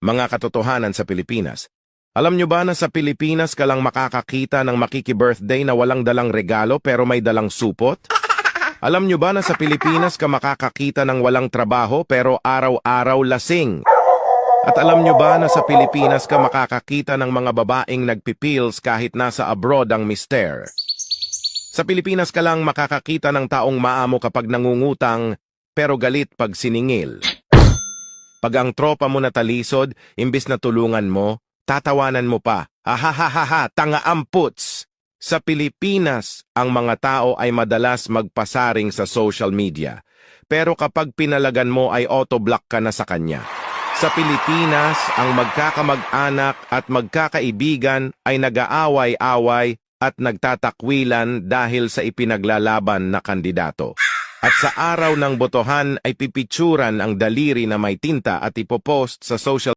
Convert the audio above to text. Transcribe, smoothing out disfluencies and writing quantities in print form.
Mga katotohanan sa Pilipinas. Alam nyo ba na sa Pilipinas ka lang makakakita ng makiki-birthday na walang dalang regalo pero may dalang supot? Alam nyo ba na sa Pilipinas ka makakakita ng walang trabaho pero araw-araw lasing? At alam nyo ba na sa Pilipinas ka makakakita ng mga babaeng nagpipills kahit nasa abroad ang mister? Sa Pilipinas ka lang makakakita ng taong maamo kapag nangungutang pero galit pag siningil. Pag ang tropa mo natalisod, imbis na tulungan mo, tatawanan mo pa. Hahahaha, tanga amputs! Sa Pilipinas, ang mga tao ay madalas magpasaring sa social media. Pero kapag pinalagan mo ay auto-block ka na sa kanya. Sa Pilipinas, ang magkakamag-anak at magkakaibigan ay nag-aaway-away at nagtatakwilan dahil sa ipinaglalaban na kandidato. At sa araw ng botohan ay pipicturan ang daliri na may tinta at ipopost sa social